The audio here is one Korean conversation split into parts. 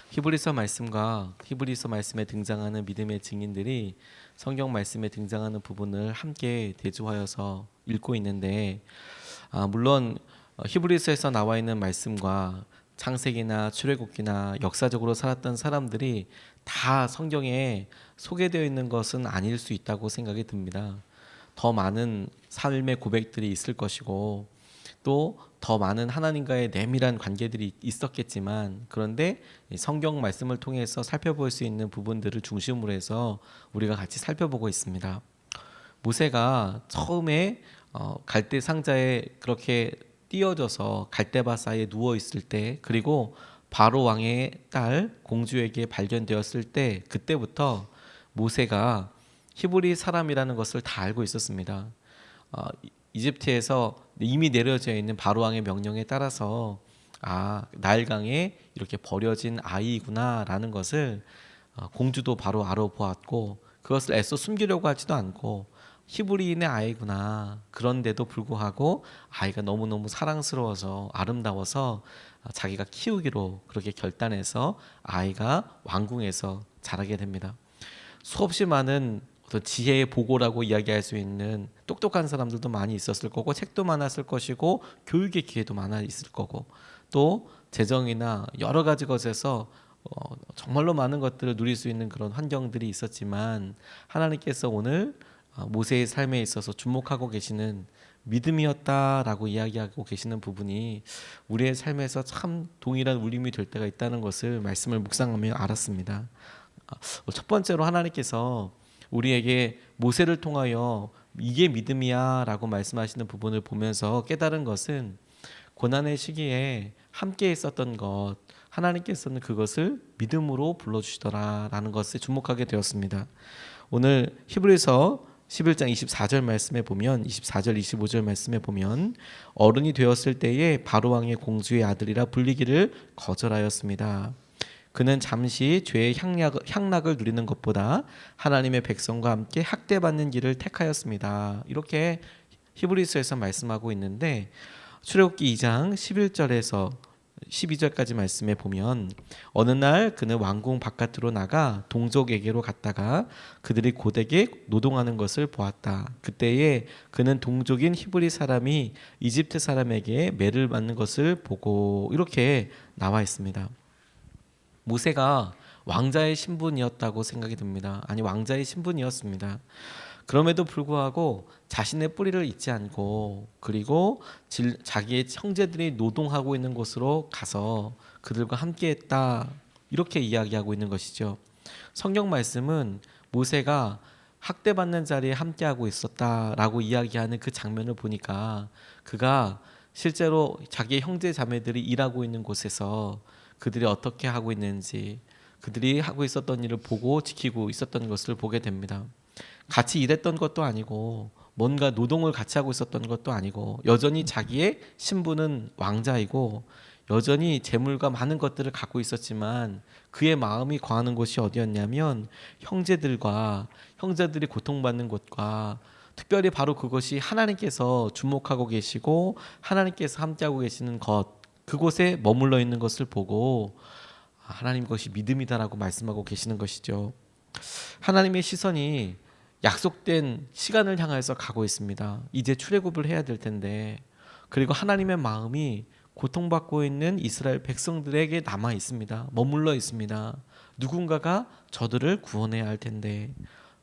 히브리서 말씀과 히브리서 말씀에 등장하는 믿음의 증인들이 성경 말씀에 등장하는 부분을 함께 대조하여서 읽고 있는데, 물론 히브리서에서 나와 있는 말씀과 창세기나 출애굽기나 역사적으로 살았던 사람들이 다 성경에 소개되어 있는 것은 아닐 수 있다고 생각이 듭니다. 더 많은 삶의 고백들이 있을 것이고, 또 더 많은 하나님과의 내밀한 관계들이 있었겠지만, 그런데 성경 말씀을 통해서 살펴볼 수 있는 부분들을 중심으로 해서 우리가 같이 살펴보고 있습니다. 모세가 처음에 갈대 상자에 그렇게 띄어져서 갈대밭 사이에 누워 있을 때, 그리고 바로 왕의 딸 공주에게 발견되었을 때, 그때부터 모세가 히브리 사람이라는 것을 다 알고 있었습니다. 이집트에서 이미 내려져 있는 바로 왕의 명령에 따라서 나일강에 이렇게 버려진 아이구나라는 것을 공주도 바로 알아보았고, 그것을 애써 숨기려고 하지도 않고 히브리인의 아이구나, 그런데도 불구하고 아이가 너무너무 사랑스러워서 아름다워서 자기가 키우기로 그렇게 결단해서 아이가 왕궁에서 자라게 됩니다. 수없이 많은 어떤 지혜의 보고라고 이야기할 수 있는 똑똑한 사람들도 많이 있었을 거고, 책도 많았을 것이고, 교육의 기회도 많아 있을 거고, 또 재정이나 여러 가지 것에서 정말로 많은 것들을 누릴 수 있는 그런 환경들이 있었지만, 하나님께서 오늘 모세의 삶에 있어서 주목하고 계시는 믿음이었다라고 이야기하고 계시는 부분이 우리의 삶에서 참 동일한 울림이 될 때가 있다는 것을 말씀을 묵상하며 알았습니다. 첫 번째로 하나님께서 우리에게 모세를 통하여 이게 믿음이야 라고 말씀하시는 부분을 보면서 깨달은 것은, 고난의 시기에 함께 있었던 것, 하나님께서는 그것을 믿음으로 불러주시더라 라는 것에 주목하게 되었습니다. 오늘 히브리서 11장 24절 말씀에 보면, 24절 25절 말씀에 보면, 어른이 되었을 때에 바로왕의 공주의 아들이라 불리기를 거절하였습니다. 그는 잠시 죄의 향락을 누리는 것보다 하나님의 백성과 함께 학대받는 길을 택하였습니다. 이렇게 히브리서에서 말씀하고 있는데, 출애굽기 2장 11절에서 12절까지 말씀에 보면, 어느 날 그는 왕궁 바깥으로 나가 동족에게로 갔다가 그들이 고되게 노동하는 것을 보았다. 그때에 그는 동족인 히브리 사람이 이집트 사람에게 매를 맞는 것을 보고, 이렇게 나와 있습니다. 모세가 왕자의 신분이었다고 생각이 듭니다. 아니, 왕자의 신분이었습니다. 그럼에도 불구하고 자신의 뿌리를 잊지 않고, 그리고 자기의 형제들이 노동하고 있는 곳으로 가서 그들과 함께했다, 이렇게 이야기하고 있는 것이죠. 성경 말씀은 모세가 학대받는 자리에 함께하고 있었다라고 이야기하는 그 장면을 보니까, 그가 실제로 자기의 형제 자매들이 일하고 있는 곳에서 그들이 어떻게 하고 있는지, 그들이 하고 있었던 일을 보고 지키고 있었던 것을 보게 됩니다. 같이 일했던 것도 아니고, 뭔가 노동을 같이 하고 있었던 것도 아니고, 여전히 자기의 신분은 왕자이고 여전히 재물과 많은 것들을 갖고 있었지만, 그의 마음이 거하는 곳이 어디였냐면 형제들이 고통받는 곳과, 특별히 바로 그것이 하나님께서 주목하고 계시고 하나님께서 함께하고 계시는 것, 그곳에 머물러 있는 것을 보고 하나님, 것이 믿음이다라고 말씀하고 계시는 것이죠. 하나님의 시선이 약속된 시간을 향해서 가고 있습니다. 이제 출애굽을 해야 될 텐데, 그리고 하나님의 마음이 고통받고 있는 이스라엘 백성들에게 남아 있습니다. 머물러 있습니다. 누군가가 저들을 구원해야 할 텐데,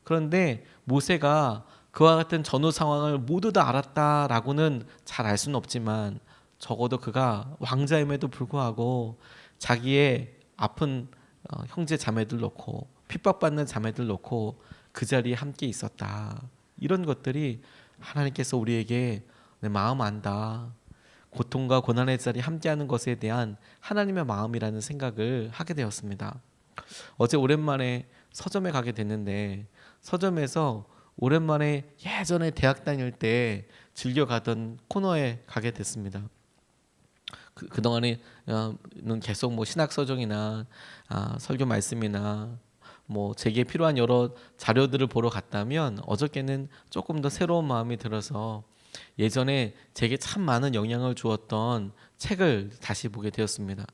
그런데 모세가 그와 같은 전후 상황을 모두 다 알았다라고는 잘 알 수는 없지만, 적어도 그가 왕자임에도 불구하고 자기의 아픈 형제 자매들 놓고, 핍박받는 자매들 놓고 그 자리에 함께 있었다. 이런 것들이 하나님께서 우리에게 내 마음 안다, 고통과 고난의 자리에 함께하는 것에 대한 하나님의 마음이라는 생각을 하게 되었습니다. 어제 오랜만에 서점에 가게 됐는데, 서점에서 오랜만에 예전에 대학 다닐 때 즐겨 가던 코너에 가게 됐습니다. 그동안에는 계속 신학 서적이나 설교 말씀이나 제게 필요한 여러 자료들을 보러 갔다면, 어저께는 조금 더 새로운 마음이 들어서 예전에 제게 참 많은 영향을 주었던 책을 다시 보게 되었습니다.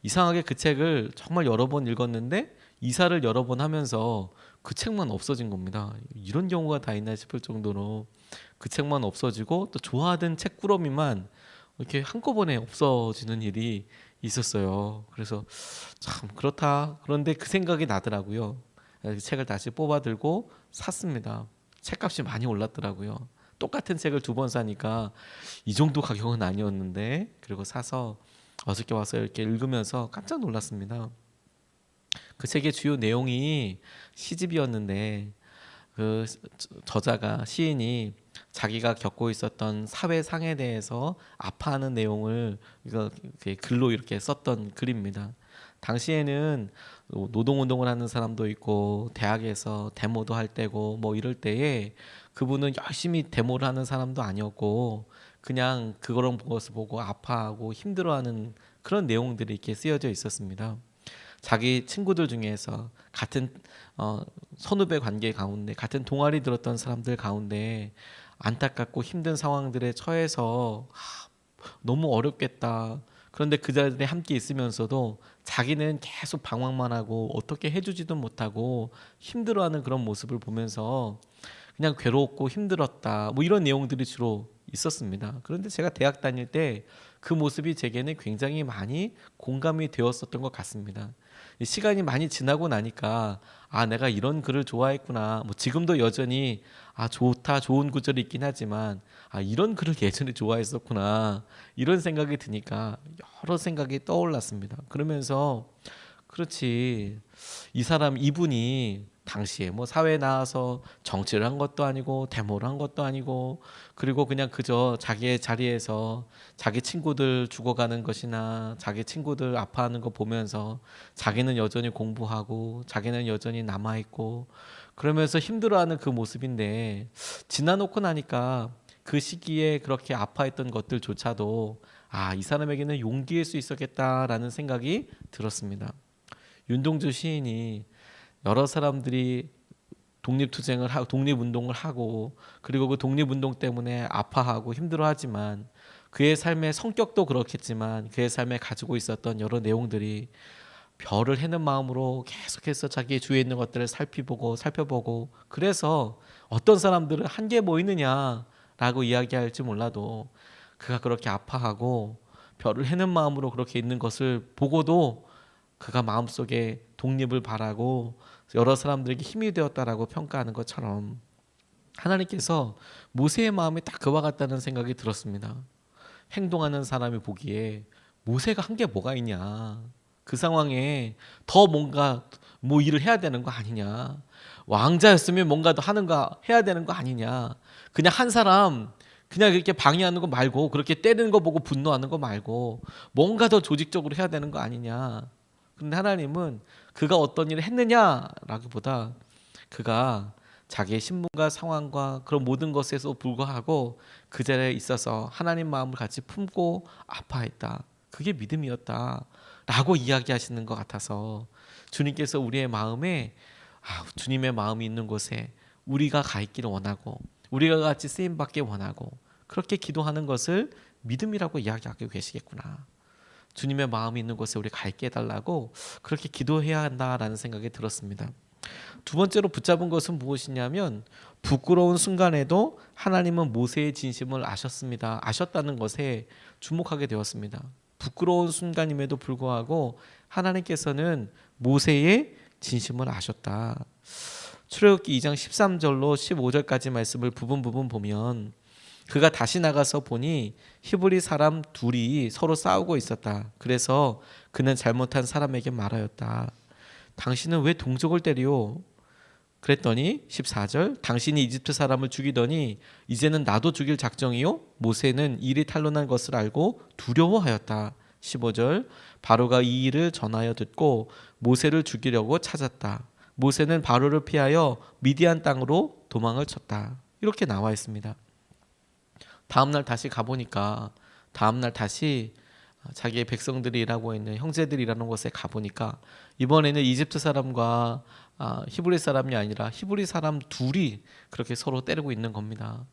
이상하게 그 책을 정말 여러 번 읽었는데 이사를 여러 번 하면서 그 책만 없어진 겁니다. 이런 경우가 다 있나 싶을 정도로 그 책만 없어지고 또 좋아하던 책꾸러미만 이렇게 한꺼번에 없어지는 일이 있었어요. 그래서 참 그렇다. 그런데 그 생각이 나더라고요. 그 책을 다시 뽑아 들고 샀습니다. 책값이 많이 올랐더라고요. 똑같은 책을 두 번 사니까 이 정도 가격은 아니었는데, 그리고 사서 어저께 와서 이렇게 읽으면서 깜짝 놀랐습니다. 그 책의 주요 내용이 시집이었는데 그 저자가 시인이 자기가 겪고 있었던 사회상에 대해서 아파하는 내용을 이거 글로 이렇게 썼던 글입니다. 당시에는 노동운동을 하는 사람도 있고 대학에서 데모도 할 때고 뭐 이럴 때에 그분은 열심히 데모를 하는 사람도 아니었고 그냥 그런 것을 보고 아파하고 힘들어하는 그런 내용들이 이렇게 쓰여져 있었습니다. 자기 친구들 중에서 같은 선후배 관계 가운데 같은 동아리 들었던 사람들 가운데 안타깝고 힘든 상황들에 처해서 너무 어렵겠다. 그런데 그 자리에 함께 있으면서도 자기는 계속 방황만 하고 어떻게 해주지도 못하고 힘들어하는 그런 모습을 보면서 그냥 괴롭고 힘들었다. 뭐 이런 내용들이 주로 있었습니다. 그런데 제가 대학 다닐 때 그 모습이 제게는 굉장히 많이 공감이 되었었던 것 같습니다. 시간이 많이 지나고 나니까 내가 이런 글을 좋아했구나. 뭐 지금도 여전히 좋다, 좋은 구절이 있긴 하지만 이런 글을 예전에 좋아했었구나. 이런 생각이 드니까 여러 생각이 떠올랐습니다. 그러면서 그렇지, 이분이 당시에 뭐 사회에 나와서 정치를 한 것도 아니고 데모를 한 것도 아니고 그리고 그냥 그저 자기의 자리에서 자기 친구들 죽어가는 것이나 자기 친구들 아파하는 거 보면서 자기는 여전히 공부하고 자기는 여전히 남아있고 그러면서 힘들어하는 그 모습인데, 지나놓고 나니까 그 시기에 그렇게 아파했던 것들조차도 이 사람에게는 용기일 수 있었겠다라는 생각이 들었습니다. 윤동주 시인이 여러 사람들이 독립투쟁을 하고 독립운동을 하고 그리고 그 독립운동 때문에 아파하고 힘들어하지만 그의 삶의 성격도 그렇겠지만 그의 삶에 가지고 있었던 여러 내용들이 별을 해는 마음으로 계속해서 자기 주위에 있는 것들을 살펴보고 그래서 어떤 사람들은 한계 뭐 있느냐라고 이야기할지 몰라도 그가 그렇게 아파하고 별을 해는 마음으로 그렇게 있는 것을 보고도 그가 마음속에 독립을 바라고 여러 사람들에게 힘이 되었다라고 평가하는 것처럼 하나님께서 모세의 마음이 딱 그와 같다는 생각이 들었습니다. 행동하는 사람이 보기에 모세가 한 게 뭐가 있냐, 그 상황에 더 뭔가 뭐 일을 해야 되는 거 아니냐, 왕자였으면 뭔가 더 하는 거 해야 되는 거 아니냐, 그냥 한 사람 그냥 이렇게 방해하는 거 말고 그렇게 때리는 거 보고 분노하는 거 말고 뭔가 더 조직적으로 해야 되는 거 아니냐. 그런데 하나님은 그가 어떤 일을 했느냐라기보다 그가 자기의 신분과 상황과 그런 모든 것에서 불구하고 그 자리에 있어서 하나님 마음을 같이 품고 아파했다. 그게 믿음이었다 라고 이야기하시는 것 같아서 주님께서 우리의 마음에 주님의 마음이 있는 곳에 우리가 가 있기를 원하고 우리가 같이 쓰임받기 원하고 그렇게 기도하는 것을 믿음이라고 이야기하고 계시겠구나. 주님의 마음이 있는 곳에 우리 가 있게 해달라고 그렇게 기도해야 한다라는 생각이 들었습니다. 두 번째로 붙잡은 것은 무엇이냐면 부끄러운 순간에도 하나님은 모세의 진심을 아셨습니다. 아셨다는 것에 주목하게 되었습니다. 부끄러운 순간임에도 불구하고 하나님께서는 모세의 진심을 아셨다. 출애굽기 2장 13절로 15절까지 말씀을 부분 보면 그가 다시 나가서 보니 히브리 사람 둘이 서로 싸우고 있었다. 그래서 그는 잘못한 사람에게 말하였다. 당신은 왜 동족을 때리오? 그랬더니 14절 당신이 이집트 사람을 죽이더니 이제는 나도 죽일 작정이요? 모세는 일이 탄로난 것을 알고 두려워하였다. 15절 바로가 이 일을 전하여 듣고 모세를 죽이려고 찾았다. 모세는 바로를 피하여 미디안 땅으로 도망을 쳤다. 이렇게 나와 있습니다. 다음날 다시 가보니까 다음날 다시 자기의 백성들이 일하고 있는 형제들이 일하는 곳에 가보니까 이번에는 이집트 사람과 히브리 사람이 아니라 히브리 사람 둘이 그렇게 서로 때리고 있는 겁니다.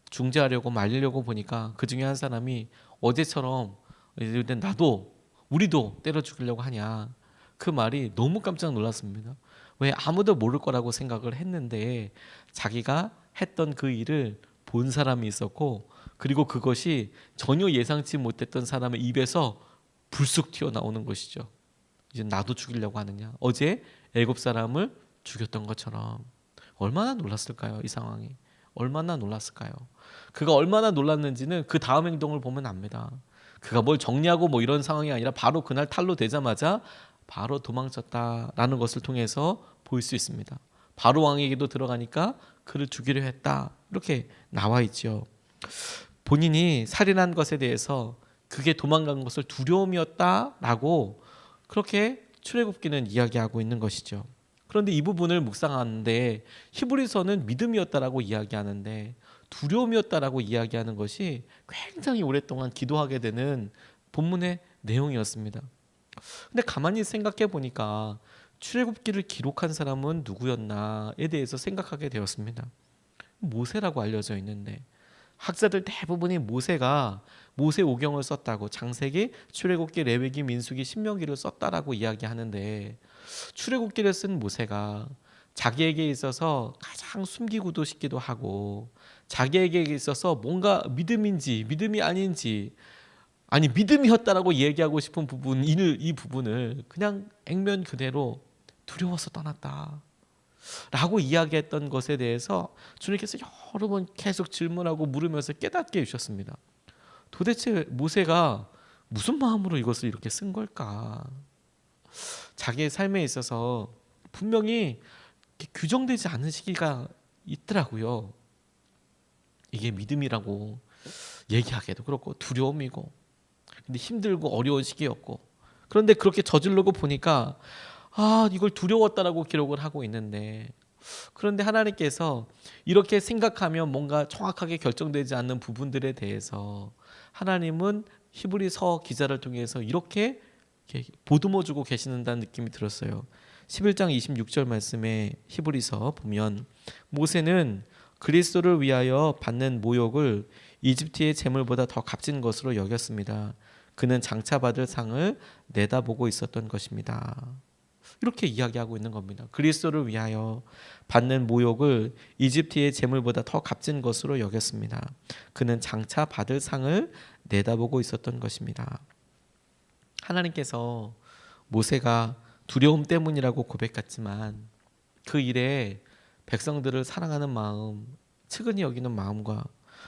중재하려고 말리려고 보니까 그 중에 한 사람이 어제처럼 근데 나도 우리도 때려 죽이려고 하냐. 그 말이 너무 깜짝 놀랐습니다. 왜 아무도 모를 거라고 생각을 했는데 자기가 했던 그 일을 본 사람이 있었고 그리고 그것이 전혀 예상치 못했던 사람의 입에서 불쑥 튀어나오는 것이죠. 이제 나도 죽이려고 하느냐. 어제 애굽 사람을 죽였던 것처럼. 얼마나 놀랐을까요? 이 상황이. 얼마나 놀랐을까요? 그가 얼마나 놀랐는지는 그 다음 행동을 보면 압니다. 그가 뭘 정리하고 뭐 이런 상황이 아니라 바로 그날 탈로 되자마자 바로 도망쳤다라는 것을 통해서 볼 수 있습니다. 바로 왕에게도 들어가니까 그를 죽이려 했다. 이렇게 나와 있죠. 본인이 살인한 것에 대해서 그게 도망간 것을 두려움이었다라고 그렇게 출애굽기는 이야기하고 있는 것이죠. 그런데 이 부분을 묵상하는데 히브리서는 믿음이었다라고 이야기하는데 두려움이었다라고 이야기하는 것이 굉장히 오랫동안 기도하게 되는 본문의 내용이었습니다. 근데 가만히 생각해 보니까 출애굽기를 기록한 사람은 누구였나에 대해서 생각하게 되었습니다. 모세라고 알려져 있는데 학자들 대부분이 모세가 모세오경을 썼다고 창세기, 출애굽기, 레위기, 민수기, 신명기를 썼다라고 이야기하는데 출애굽기를 쓴 모세가 자기에게 있어서 가장 숨기고도 싶기도 하고 자기에게 있어서 뭔가 믿음인지 믿음이 아닌지 아니 믿음이었다라고 얘기하고 싶은 부분 이 부분을 그냥 액면 그대로 두려워서 떠났다 라고 이야기했던 것에 대해서 주님께서 여러 번 계속 질문하고 물으면서 깨닫게 해주셨습니다. 도대체 모세가 무슨 마음으로 이것을 이렇게 쓴 걸까? 자기의 삶에 있어서 분명히 규정되지 않은 시기가 있더라고요. 이게 믿음이라고 얘기하기도 그렇고 두려움이고 근데 힘들고 어려운 시기였고 그런데 그렇게 저지르고 보니까 이걸 두려웠다라고 기록을 하고 있는데 그런데 하나님께서 이렇게 생각하면 뭔가 정확하게 결정되지 않는 부분들에 대해서 하나님은 히브리서 기자를 통해서 이렇게 보듬어주고 계시는다는 느낌이 들었어요. 11장 26절 말씀에 히브리서 보면 모세는 그리스도를 위하여 받는 모욕을 이집트의 재물보다 더 값진 것으로 여겼습니다. 그는 장차 받을 상을 내다보고 있었던 것입니다. 이렇게 이야기하고 있는 겁니다. 그리스도를 위하여 받는 모욕을 이집트의 재물보다 더 값진 것으로 여겼습니다. 그는 장차 받을 상을 내다보고 있었던 것입니다. 하나님께서 모세가 두려움 때문이라고 고백했지만 그 일에 백성들을 사랑하는 마음, 측은히 여기는 마음과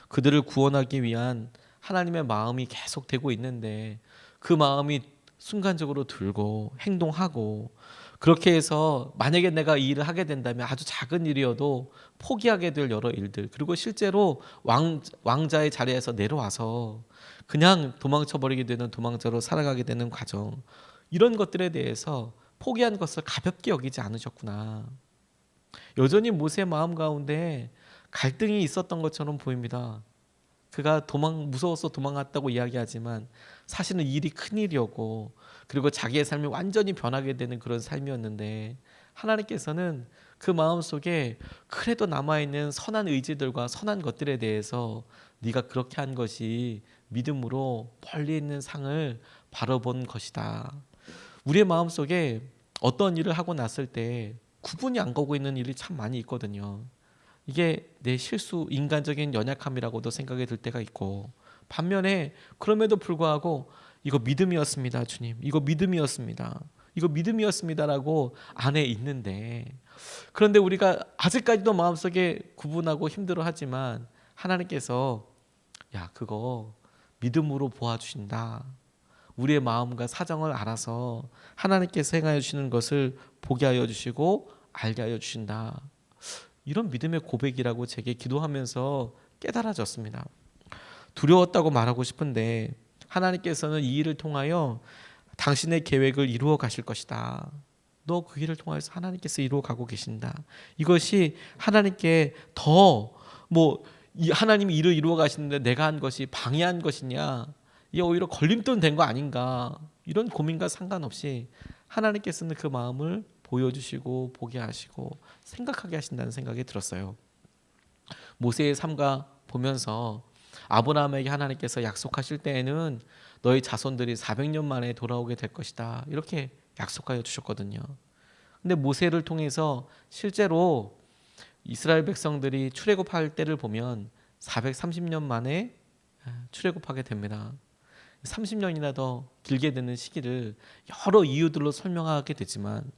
그들을 구원하기 위한 하나님의 마음이 계속되고 있는데 그 마음이 순간적으로 들고 행동하고 그렇게 해서 만약에 내가 이 일을 하게 된다면 아주 작은 일이어도 포기하게 될 여러 일들 그리고 실제로 왕자의 자리에서 내려와서 그냥 도망쳐버리게 되는 도망자로 살아가게 되는 과정 이런 것들에 대해서 포기한 것을 가볍게 여기지 않으셨구나. 여전히 모세의 마음 가운데 갈등이 있었던 것처럼 보입니다. 그가 무서워서 도망갔다고 이야기하지만 사실은 일이 큰일이었고 그리고 자기의 삶이 완전히 변하게 되는 그런 삶이었는데 하나님께서는 그 마음속에 그래도 남아있는 선한 의지들과 선한 것들에 대해서 네가 그렇게 한 것이 믿음으로 멀리 있는 상을 바라본 것이다. 우리의 마음속에 어떤 일을 하고 났을 때 구분이 안 가고 있는 일이 참 많이 있거든요. 이게 내 실수, 인간적인 연약함이라고도 생각이 들 때가 있고 반면에 그럼에도 불구하고 이거 믿음이었습니다, 주님. 이거 믿음이었습니다. 이거 믿음이었습니다라고 안에 있는데 그런데 우리가 아직까지도 마음속에 구분하고 힘들어하지만 하나님께서 그거 믿음으로 보아주신다. 우리의 마음과 사정을 알아서 하나님께서 행하여 주시는 것을 보게 하여 주시고 알게 하여 주신다. 이런 믿음의 고백이라고 제게 기도하면서 깨달아졌습니다. 두려웠다고 말하고 싶은데 하나님께서는 이 일을 통하여 당신의 계획을 이루어 가실 것이다. 너 그 일을 통해서 하나님께서 이루어 가고 계신다. 이것이 하나님께 더 하나님이 일을 이루어 가시는데 내가 한 것이 방해한 것이냐 이게 오히려 걸림돌 된 거 아닌가 이런 고민과 상관없이 하나님께서는 그 마음을 보여주시고 보게 하시고 생각하게 하신다는 생각이 들었어요. 모세의 삶과 보면서 아브라함에게 하나님께서 약속하실 때에는 너희 자손들이 400년 만에 돌아오게 될 것이다, 이렇게 약속하여 주셨거든요. 근데 모세를 통해서 실제로 이스라엘 백성들이 출애굽할 때를 보면 430년 만에 출애굽하게 됩니다. 30년이나 더 길게 되는 시기를 여러 이유들로 설명하게 되지만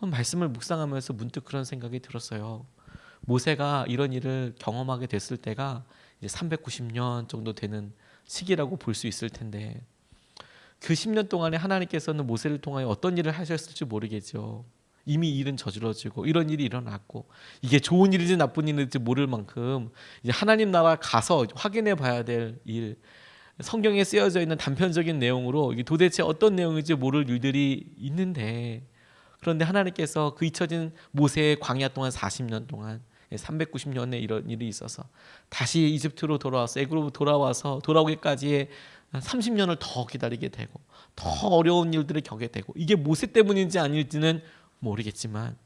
말씀을 묵상하면서 문득 그런 생각이 들었어요. 모세가 이런 일을 경험하게 됐을 때가 이제 390년 정도 되는 시기라고 볼 수 있을 텐데, 그 10년 동안에 하나님께서는 모세를 통하여 어떤 일을 하셨을지 모르겠죠. 이미 일은 저질러지고 이런 일이 일어났고, 이게 좋은 일인지 나쁜 일인지 모를 만큼 이제 하나님 나라 가서 확인해 봐야 될 일, 성경에 쓰여져 있는 단편적인 내용으로 이게 도대체 어떤 내용인지 모를 일들이 있는데, 그런데 하나님께서 그 잊혀진 모세의 광야 동안 40년 동안 390년에 이런 일이 있어서 다시 이집트로 돌아와서 애굽으로 돌아와서 돌아오기까지의 30년을 더 기다리게 되고 더 어려운 일들을 겪게 되고, 이게 모세 때문인지 아닐지는 모르겠지만,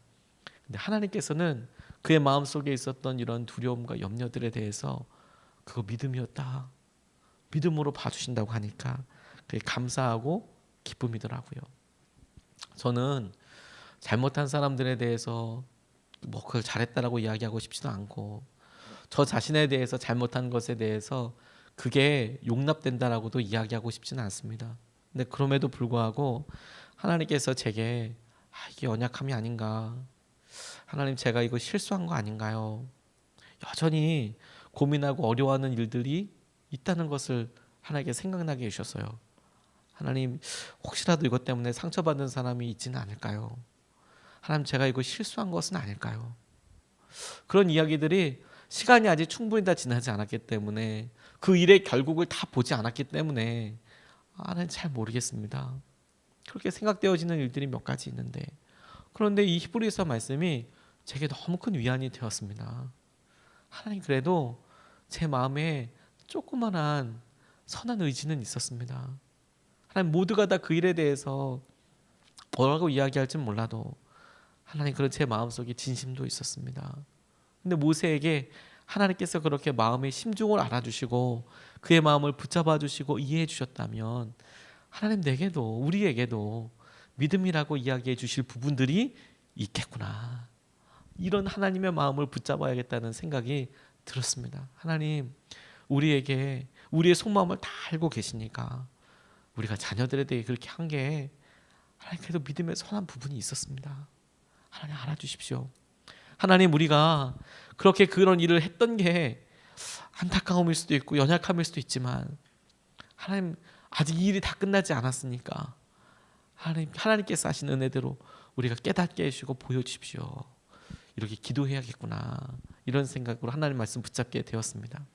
근데 하나님께서는 그의 마음속에 있었던 이런 두려움과 염려들에 대해서 그거 믿음이었다, 믿음으로 봐주신다고 하니까 그게 감사하고 기쁨이더라고요. 저는 잘못한 사람들에 대해서 뭐 그걸 잘했다라고 이야기하고 싶지도 않고, 저 자신에 대해서 잘못한 것에 대해서 그게 용납된다라고도 이야기하고 싶지는 않습니다. 근데 그럼에도 불구하고 하나님께서 제게 이게 언약함이 아닌가, 하나님 제가 이거 실수한 거 아닌가요, 여전히 고민하고 어려워하는 일들이 있다는 것을 하나님께 생각나게 해주셨어요. 하나님 혹시라도 이것 때문에 상처받은 사람이 있지는 않을까요? 하나님 제가 이거 실수한 것은 아닐까요? 그런 이야기들이 시간이 아직 충분히 다 지나지 않았기 때문에, 그 일의 결국을 다 보지 않았기 때문에 나는 잘 모르겠습니다. 그렇게 생각되어지는 일들이 몇 가지 있는데, 그런데 이 히브리서 말씀이 제게 너무 큰 위안이 되었습니다. 하나님 그래도 제 마음에 조그만한 선한 의지는 있었습니다. 하나님 모두가 다 그 일에 대해서 뭐라고 이야기할지는 몰라도 하나님 그런 제 마음속에 진심도 있었습니다. 근데 모세에게 하나님께서 그렇게 마음의 심중을 알아주시고 그의 마음을 붙잡아 주시고 이해해 주셨다면, 하나님 내게도 우리에게도 믿음이라고 이야기해 주실 부분들이 있겠구나, 이런 하나님의 마음을 붙잡아야겠다는 생각이 들었습니다. 하나님 우리에게 우리의 속마음을 다 알고 계시니까 우리가 자녀들에 대해 그렇게 한 게 하나님 그래도 믿음의 선한 부분이 있었습니다. 하나님 알아주십시오. 하나님 우리가 그렇게 그런 일을 했던 게 안타까움일 수도 있고 연약함일 수도 있지만, 하나님 아직 이 일이 다 끝나지 않았으니까 하나님께서 하신 은혜대로 우리가 깨닫게 해주시고 보여주십시오. 이렇게 기도해야겠구나, 이런 생각으로 하나님 말씀 붙잡게 되었습니다.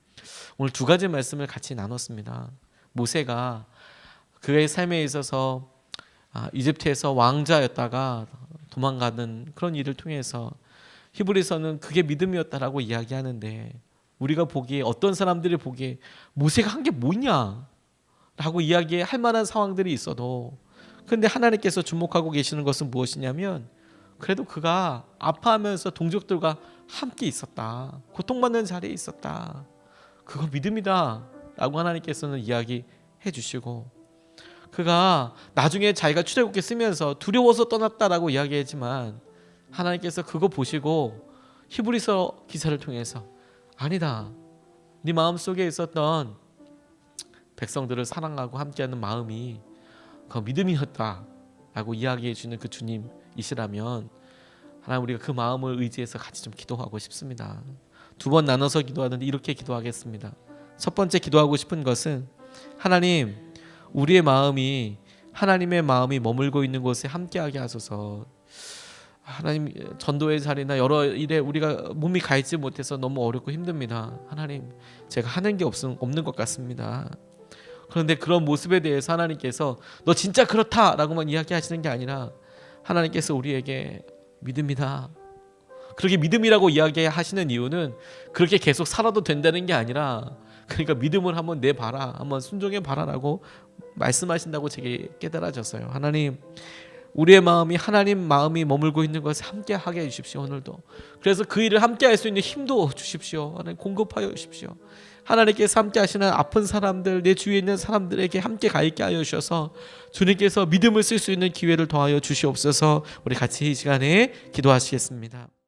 오늘 두 가지 말씀을 같이 나눴습니다. 모세가 그의 삶에 있어서 이집트에서 왕자였다가 도망가는 그런 일을 통해서 히브리서는 그게 믿음이었다라고 이야기하는데, 우리가 보기에 어떤 사람들이 보기에 모세가 한 게 뭐냐 라고 이야기할 만한 상황들이 있어도, 그런데 하나님께서 주목하고 계시는 것은 무엇이냐면, 그래도 그가 아파하면서 동족들과 함께 있었다, 고통받는 자리에 있었다, 그거 믿음이다 라고 하나님께서는 이야기해 주시고, 그가 나중에 자기가 출애굽기 쓰면서 두려워서 떠났다라고 이야기했지만, 하나님께서 그거 보시고 히브리서 기사를 통해서 아니다, 네 마음속에 있었던 백성들을 사랑하고 함께하는 마음이 그 믿음이었다 라고 이야기해 주는 그 주님이시라면, 하나님 우리가 그 마음을 의지해서 같이 좀 기도하고 싶습니다. 두 번 나눠서 기도하는데 이렇게 기도하겠습니다. 첫 번째 기도하고 싶은 것은, 하나님 우리의 마음이 하나님의 마음이 머물고 있는 곳에 함께하게 하소서. 하나님 전도의 자리나 여러 일에 우리가 몸이 가 있지 못해서 너무 어렵고 힘듭니다. 하나님 제가 하는 게 없는 것 같습니다. 그런데 그런 모습에 대해서 하나님께서 너 진짜 그렇다라고만 이야기하시는 게 아니라, 하나님께서 우리에게 믿음이다, 그렇게 믿음이라고 이야기하시는 이유는 그렇게 계속 살아도 된다는 게 아니라, 그러니까 믿음을 한번 내봐라, 한번 순종해 봐라라고 말씀하신다고 제게 깨달아졌어요. 하나님 우리의 마음이 하나님 마음이 머물고 있는 것을 함께 하게 해주십시오. 오늘도 그래서 그 일을 함께 할 수 있는 힘도 주십시오. 하나님 공급하여 주십시오. 하나님께서 함께 하시는 아픈 사람들, 내 주위에 있는 사람들에게 함께 가 있게 하여 주셔서 주님께서 믿음을 쓸 수 있는 기회를 더하여 주시옵소서. 우리 같이 이 시간에 기도하시겠습니다.